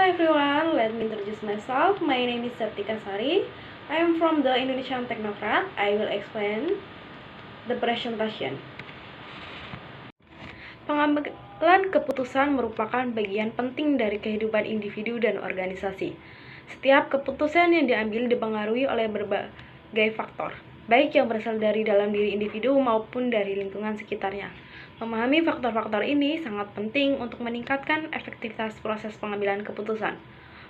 everyone, let me introduce myself. My name is Septika Sari. I am from the Indonesian Technocrat. I will explain the presentation. Pengambilan keputusan merupakan bagian penting dari kehidupan individu dan organisasi. Setiap keputusan yang diambil dipengaruhi oleh berbagai faktor, baik yang berasal dari dalam diri individu maupun dari lingkungan sekitarnya. Memahami faktor-faktor ini sangat penting untuk meningkatkan efektivitas proses pengambilan keputusan.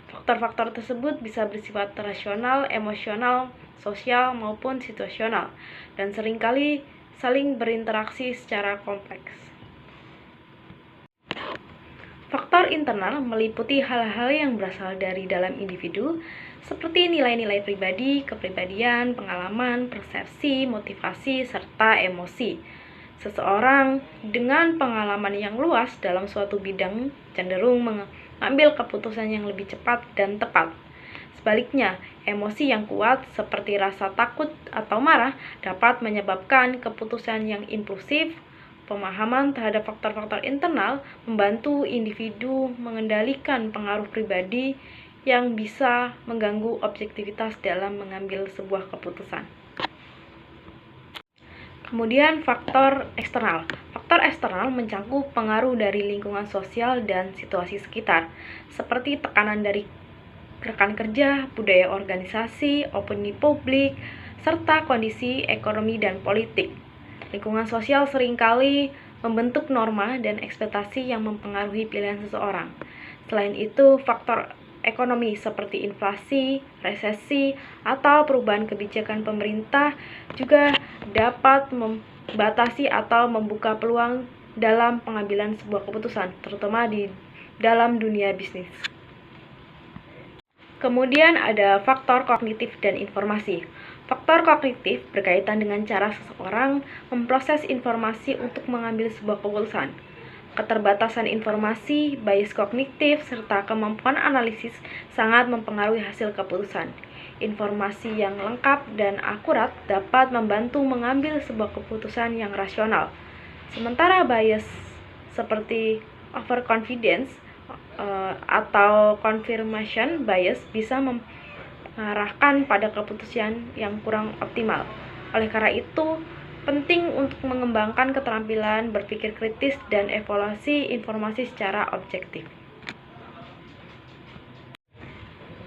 Faktor-faktor tersebut bisa bersifat rasional, emosional, sosial, maupun situasional, dan seringkali saling berinteraksi secara kompleks. Faktor internal meliputi hal-hal yang berasal dari dalam individu, seperti nilai-nilai pribadi, kepribadian, pengalaman, persepsi, motivasi, serta emosi. Seseorang dengan pengalaman yang luas dalam suatu bidang cenderung mengambil keputusan yang lebih cepat dan tepat. Sebaliknya, emosi yang kuat seperti rasa takut atau marah dapat menyebabkan keputusan yang impulsif. Pemahaman terhadap faktor-faktor internal membantu individu mengendalikan pengaruh pribadi yang bisa mengganggu objektivitas dalam mengambil sebuah keputusan. Kemudian faktor eksternal. Faktor eksternal mencakup pengaruh dari lingkungan sosial dan situasi sekitar, seperti tekanan dari rekan kerja, budaya organisasi, opini publik, serta kondisi ekonomi dan politik. Lingkungan sosial seringkali membentuk norma dan ekspektasi yang mempengaruhi pilihan seseorang. Selain itu, faktor ekonomi seperti inflasi, resesi, atau perubahan kebijakan pemerintah juga dapat membatasi atau membuka peluang dalam pengambilan sebuah keputusan, terutama di dalam dunia bisnis. Kemudian ada faktor kognitif dan informasi. Faktor kognitif berkaitan dengan cara seseorang memproses informasi untuk mengambil sebuah keputusan. Keterbatasan informasi, bias kognitif, serta kemampuan analisis sangat mempengaruhi hasil keputusan. Informasi yang lengkap dan akurat dapat membantu mengambil sebuah keputusan yang rasional. Sementara bias seperti overconfidence atau confirmation bias bisa mengarahkan pada keputusan yang kurang optimal. Oleh karena itu, penting untuk mengembangkan keterampilan berpikir kritis dan evaluasi informasi secara objektif.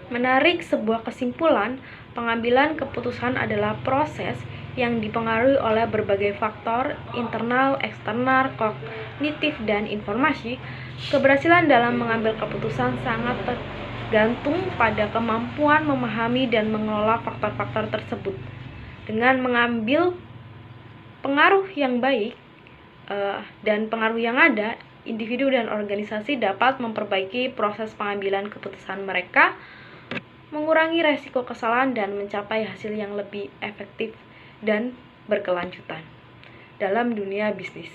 Menarik sebuah kesimpulan, pengambilan keputusan adalah proses yang dipengaruhi oleh berbagai faktor internal, eksternal, kognitif, dan informasi. Keberhasilan dalam mengambil keputusan sangat tergantung pada kemampuan memahami dan mengelola faktor-faktor tersebut. Dengan mengambil pengaruh yang baik dan pengaruh yang ada, individu dan organisasi dapat memperbaiki proses pengambilan keputusan mereka, mengurangi resiko kesalahan, dan mencapai hasil yang lebih efektif dan berkelanjutan dalam dunia bisnis.